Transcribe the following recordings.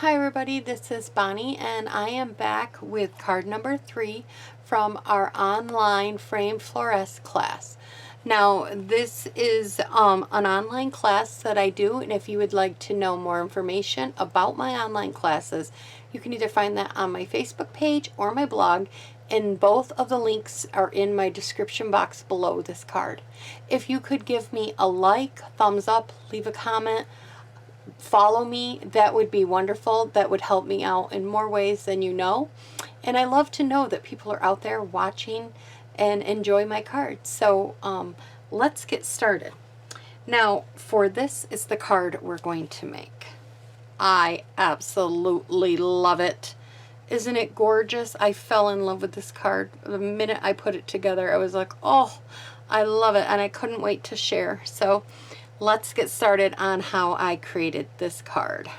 Hi everybody, this is Bonnie and I am back with card number 3 from our online framed Florests class. Now this is an online class that I do, and if you would like to know more information about my online classes, you can either find that on my Facebook page or my blog, and both of the links are in my description box below this card. If you could give me a like, thumbs up, leave a comment, follow me, that would be wonderful. That would help me out in more ways than you know. And I love to know that people are out there watching and enjoy my cards. So let's get started. Now for this is the card we're going to make. I absolutely love it. Isn't it gorgeous? I fell in love with this card. The minute I put it together, I was like, oh, I love it, and I couldn't wait to share. So let's get started on how I created this card.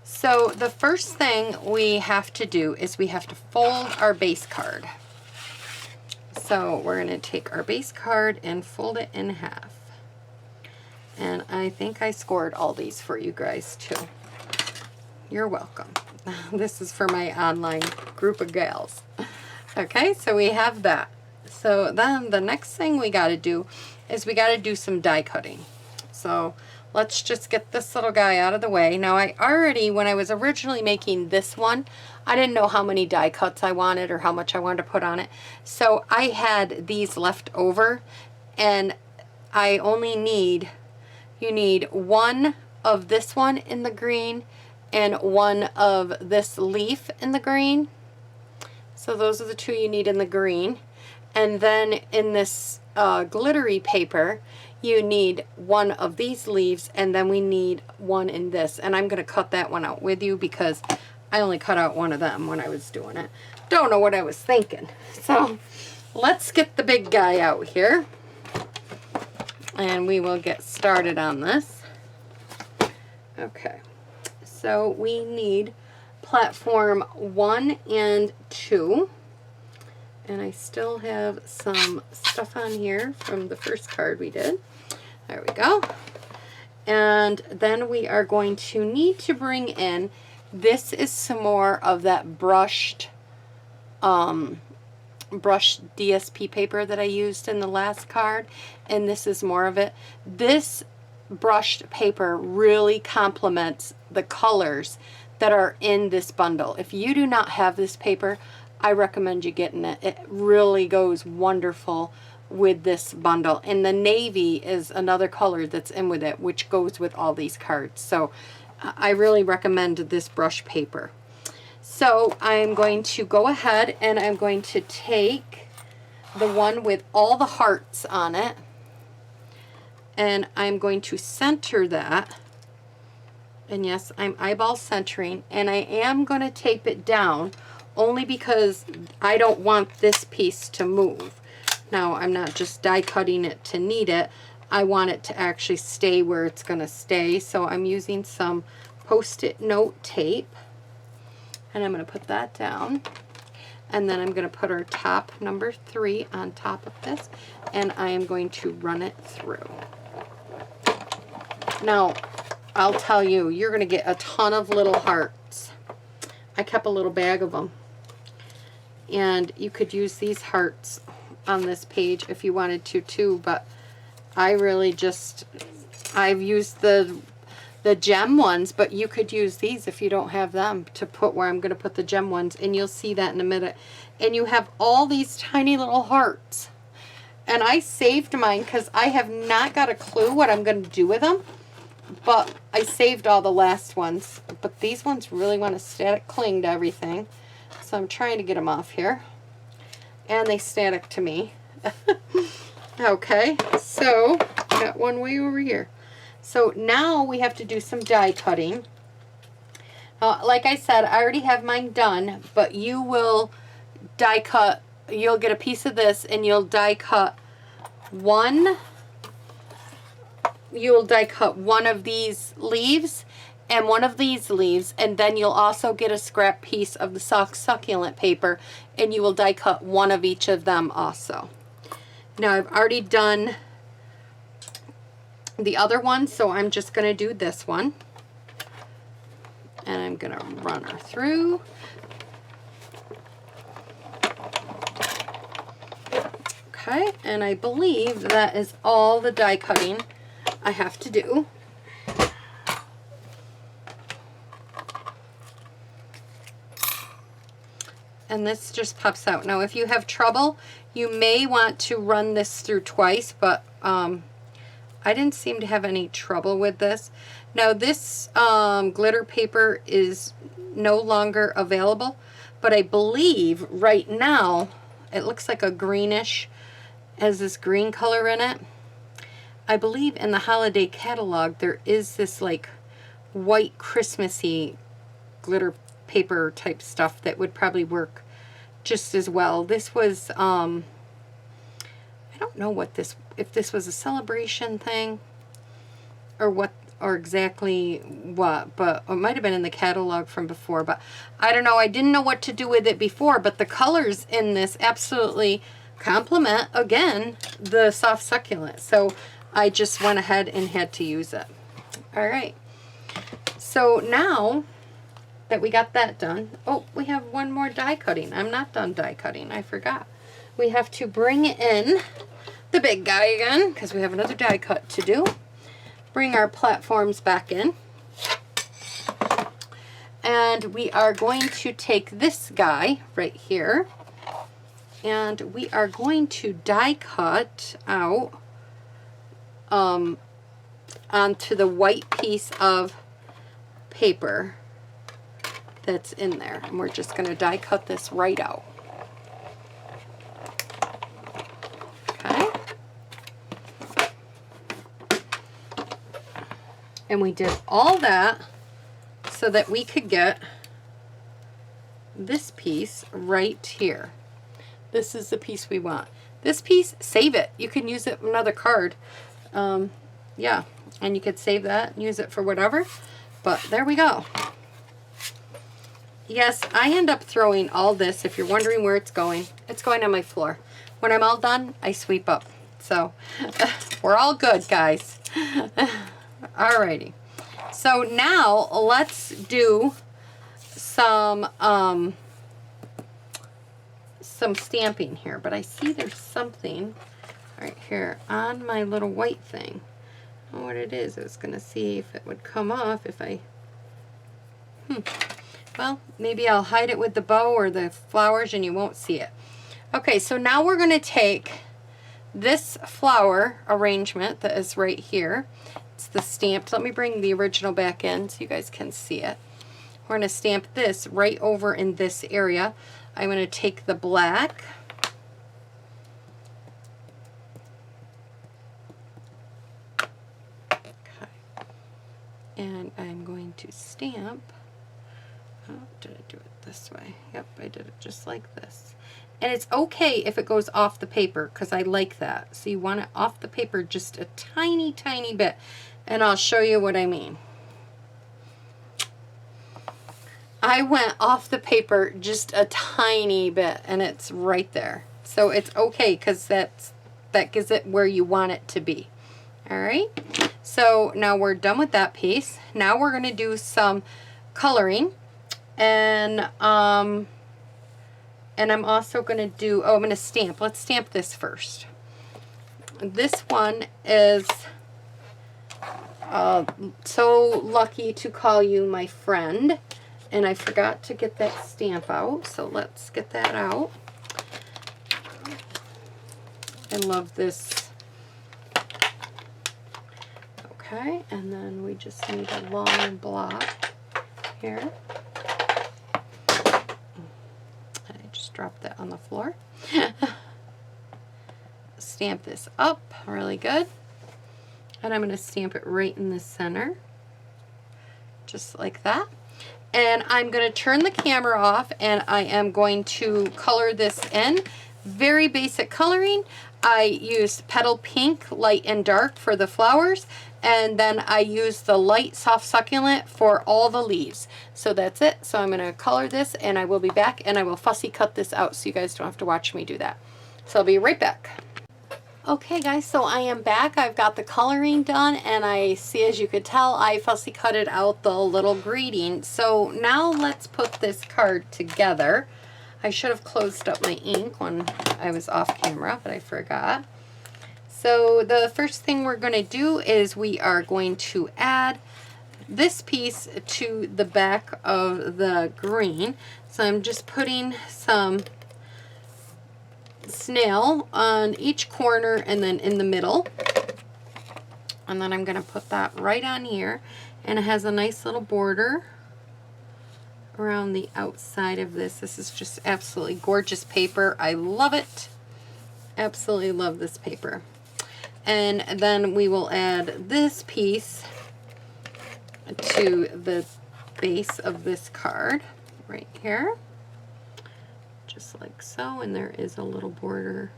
So the first thing we have to do is we have to fold our base card. So we're going to take our base card and fold it in half. And I think I scored all these for you guys too. You're welcome. This is for my online group of gals. Okay, so we have that. So then the next thing we got to do is we got to do some die cutting. So let's just get this little guy out of the way. Now I already, when I was originally making this one, I didn't know how many die cuts I wanted or how much I wanted to put on it. So I had these left over, and I only need, you need one of this one in the green and one of this leaf in the green. So those are the two you need in the green. And then in this glittery paper, you need one of these leaves, and then we need one in this. And I'm going to cut that one out with you because I only cut out one of them when I was doing it. Don't know what I was thinking. So let's get the big guy out here, and we will get started on this. Okay, so we need platform 1 and 2. And I still have some stuff on here from the first card we did. There we go. And then we are going to need to bring in, this is some more of that brushed DSP paper that I used in the last card. And this is more of it. This brushed paper really complements the colors that are in this bundle. If you do not have this paper, I recommend you getting it. It really goes wonderful with this bundle. And the navy is another color that's in with it, which goes with all these cards. So I really recommend this brush paper. So I'm going to go ahead and I'm going to take the one with all the hearts on it, and I'm going to center that. And yes, I'm eyeball centering, and I am going to tape it down only because I don't want this piece to move. Now, I'm not just die cutting it to knead it. I want it to actually stay where it's going to stay. So I'm using some Post-it note tape, and I'm going to put that down. And then I'm going to put our top number 3 on top of this, and I am going to run it through. Now, I'll tell you, you're going to get a ton of little hearts. I kept a little bag of them. And you could use these hearts on this page if you wanted to too, but I really just, I've used the gem ones, but you could use these if you don't have them to put where I'm going to put the gem ones, and you'll see that in a minute. And you have all these tiny little hearts. And I saved mine because I have not got a clue what I'm going to do with them, but I saved all the last ones. But these ones really want to static cling to everything. So I'm trying to get them off here. And they static to me. Okay, so got one way over here. So now we have to do some die cutting. Like I said, I already have mine done, but you will die cut, you'll get a piece of this and you'll die cut one. You'll die cut one of these leaves and one of these leaves, and then you'll also get a scrap piece of the succulent paper, and you will die cut one of each of them also. Now I've already done the other one, so I'm just going to do this one. I'm gonna run her through. Okay, and I believe that is all the die cutting I have to do. And this just pops out. Now, if you have trouble, you may want to run this through twice, but I didn't seem to have any trouble with this. Now, this glitter paper is no longer available, but I believe right now it looks like a greenish, has this green color in it. I believe in the holiday catalog there is this like white Christmassy glitter paper type stuff that would probably work just as well. This was I don't know what this, if this was a celebration thing or what, or exactly what, but it might have been in the catalog from before, but I don't know. I didn't know what to do with it before, but the colors in this absolutely complement, again, the soft succulent. So I just went ahead and had to use it. All right. So now that we got that done, oh, we have one more die cutting. I'm not done die cutting. I forgot. We have to bring in the big guy again because we have another die cut to do. Bring our platforms back in. And we are going to take this guy right here and we are going to die cut out onto the white piece of paper that's in there. And we're just going to die cut this right out. Okay. And we did all that so that we could get this piece right here. This is the piece we want. This piece, save it. You can use it another card. Yeah, and you could save that and use it for whatever. But there we go. Yes, I end up throwing all this. If you're wondering where it's going on my floor. When I'm all done, I sweep up. So we're all good, guys. Alrighty. So now let's do some stamping here. But I see there's something right here on my little white thing. I don't know what it is. I was going to see if it would come off if I... Well, maybe I'll hide it with the bow or the flowers and you won't see it. Okay, so now we're going to take this flower arrangement that is right here. It's the stamped. Let me bring the original back in so you guys can see it. We're going to stamp this right over in this area. I'm going to take the black. Okay. And I'm going to stamp. Oh, did I do it this way? Yep, I did it just like this. And it's okay if it goes off the paper because I like that. So you want it off the paper just a tiny, tiny bit. And I'll show you what I mean. I went off the paper just a tiny bit and it's right there. So it's okay because that gives it where you want it to be. All right. So now we're done with that piece. Now we're going to do some coloring. And I'm also going to do, I'm going to stamp. Let's stamp this first. This one is so lucky to call you my friend. And I forgot to get that stamp out. So let's get that out. I love this. Okay, and then we just need a long block here. Drop that on the floor. Stamp this up really good. And I'm going to stamp it right in the center. Just like that. And I'm going to turn the camera off and I am going to color this in. Very basic coloring. I used Petal Pink, light and dark for the flowers. And then I used the light soft succulent for all the leaves. So that's it. So I'm going to color this and I will be back and I will fussy cut this out so you guys don't have to watch me do that. So I'll be right back. Okay guys, so I am back. I've got the coloring done, and I see, as you could tell, I fussy cutted out the little greeting. So now let's put this card together. I should have closed up my ink when I was off camera, but I forgot. So the first thing we're going to do is we are going to add this piece to the back of the green. So I'm just putting some snail on each corner and then in the middle, and then I'm going to put that right on here, and it has a nice little border around the outside of this. This is just absolutely gorgeous paper. I love it. Absolutely love this paper. And then we will add this piece to the base of this card right here, just like so, and there is a little border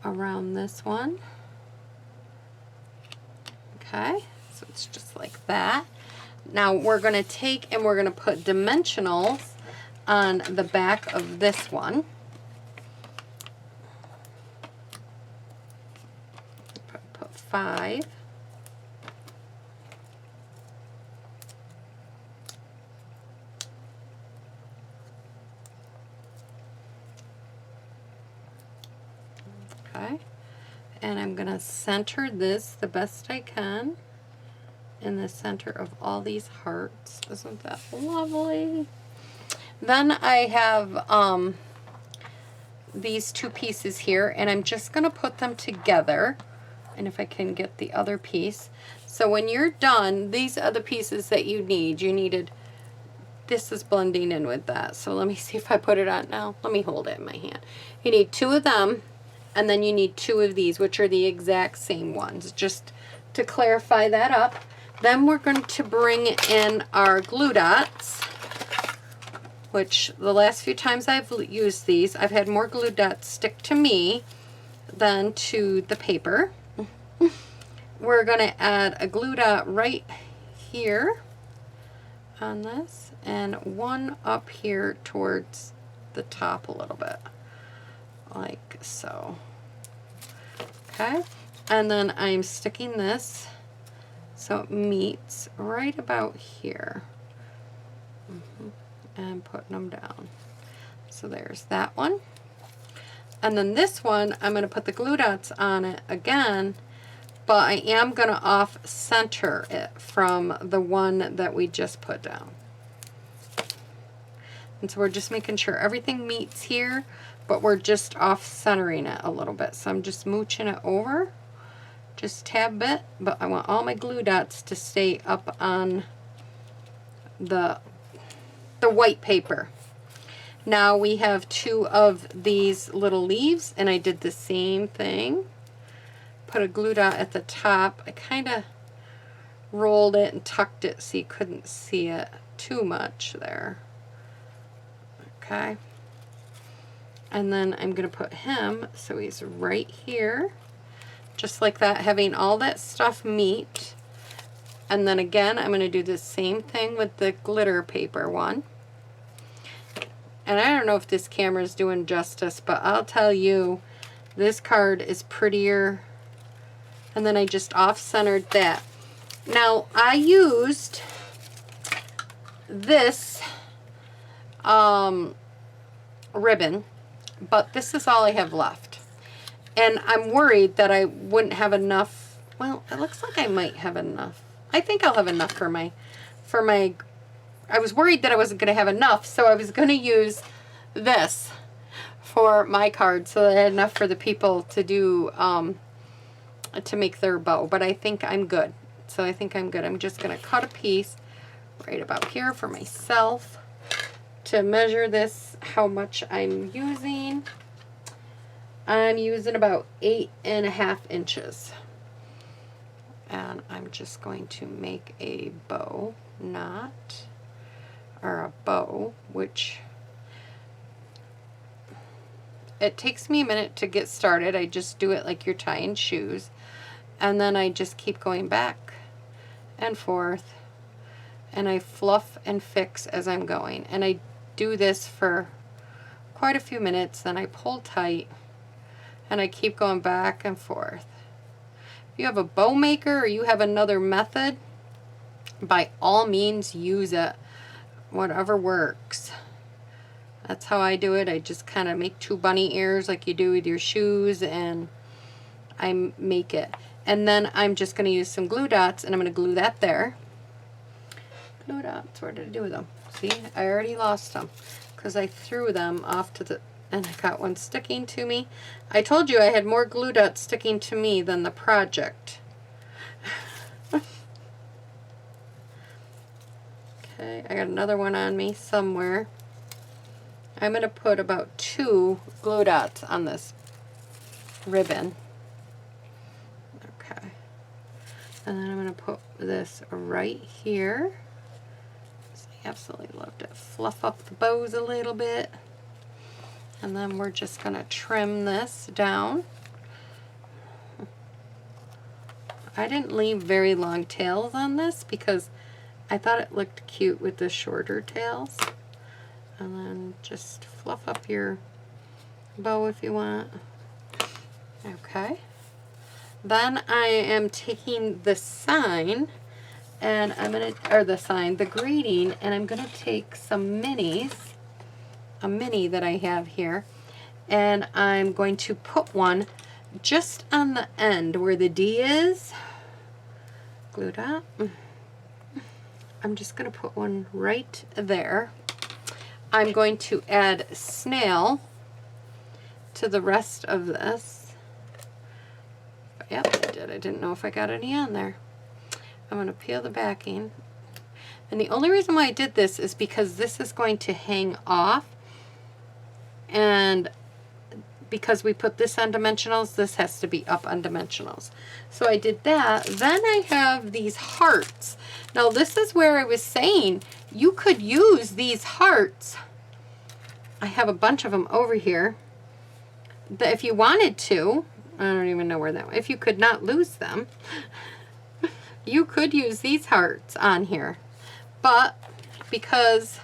around this one. Okay, so it's just like that. Now we're going to take and we're going to put dimensionals on the back of this one. Put 5. Okay, and I'm going to center this the best I can in the center of all these hearts. Isn't that lovely? Then I have these two pieces here, and I'm just going to put them together, and if I can get the other piece. So when you're done, these are the pieces that you need. You needed, this is blending in with that. So let me see if I put it on now. Let me hold it in my hand. You need 2 of them, and then you need 2 of these, which are the exact same ones, just to clarify that up. Then we're going to bring in our glue dots, which the last few times I've used these, I've had more glue dots stick to me than to the paper. We're going to add a glue dot right here on this, and one up here towards the top a little bit, like so. Okay, and then I'm sticking this so it meets right about here, and putting them down. So there's that one, and then this one I'm going to put the glue dots on it again, but I am going to off center it from the one that we just put down. And so we're just making sure everything meets here, but we're just off centering it a little bit. So I'm just mooching it over just a tad bit, but I want all my glue dots to stay up on the white paper. Now we have 2 of these little leaves, and I did the same thing. Put a glue dot at the top. I kind of rolled it and tucked it so you couldn't see it too much there. Okay, and then I'm going to put him so he's right here, just like that, having all that stuff meet. And then again, I'm going to do the same thing with the glitter paper one. And I don't know if this camera is doing justice, but I'll tell you, this card is prettier. And then I just off-centered that. Now, I used this ribbon, but this is all I have left. And I'm worried that I wouldn't have enough. Well, it looks like I might have enough. I think I'll have enough for my, I was worried that I wasn't going to have enough, so I was going to use this for my card so that I had enough for the people to do, to make their bow. But I think I'm good. So I think I'm good. I'm just going to cut a piece right about here for myself to measure this, how much I'm using. I'm using about 8.5 inches. And I'm just going to make a bow knot, or a bow, which it takes me a minute to get started. I just do it like you're tying shoes. And then I just keep going back and forth, and I fluff and fix as I'm going. And I do this for quite a few minutes, then I pull tight, And I keep going back and forth. If you have a bow maker or you have another method, by all means use it. Whatever works. That's how I do it. I just kind of make 2 bunny ears like you do with your shoes, and I make it. And then I'm just going to use some glue dots, and I'm going to glue that there. Glue dots, where did I do with them? See, I already lost them because I threw them off to the, and I got one sticking to me. I told you I had more glue dots sticking to me than the project. Okay, I got another one on me somewhere. I'm going to put about 2 glue dots on this ribbon. Okay. And then I'm going to put this right here. I absolutely love to fluff up the bows a little bit. And then we're just going to trim this down. I didn't leave very long tails on this because I thought it looked cute with the shorter tails. And then just fluff up your bow if you want. Okay. Then I am taking the sign, and I'm gonna, or the sign, the greeting, and I'm gonna take some minis, a mini that I have here, and I'm going to put one just on the end where the D is. Glue dot. I'm just gonna put one right there. I'm going to add snail to the rest of this. Yep, I did. I didn't know if I got any on there. I'm going to peel the backing. And the only reason why I did this is because this is going to hang off. And because we put this on dimensionals, this has to be up on dimensionals. So I did that. Then I have these hearts. Now this is where I was saying you could use these hearts. I have a bunch of them over here. That if you wanted to, I don't even know where that went. If you could not lose them, you could use these hearts on here. But because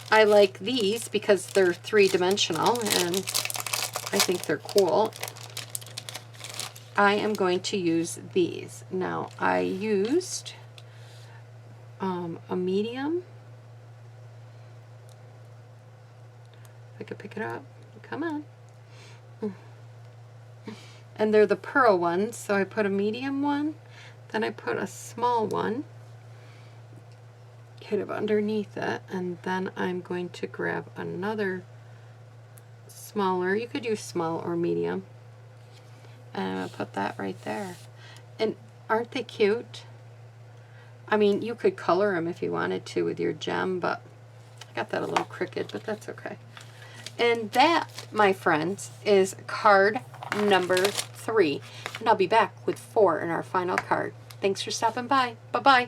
I like these because they're 3-dimensional and I think they're cool, I am going to use these. Now I used a medium. If I could pick it up. Come on. And they're the pearl ones, so I put a medium one, then I put a small one kind of underneath it, and then I'm going to grab another smaller. You could use small or medium. And I'm going to put that right there. And aren't they cute? I mean, you could color them if you wanted to with your gem, but I got that a little crooked, but that's okay. And that, my friends, is card number 3. And I'll be back with 4 in our final card. Thanks for stopping by. Bye-bye.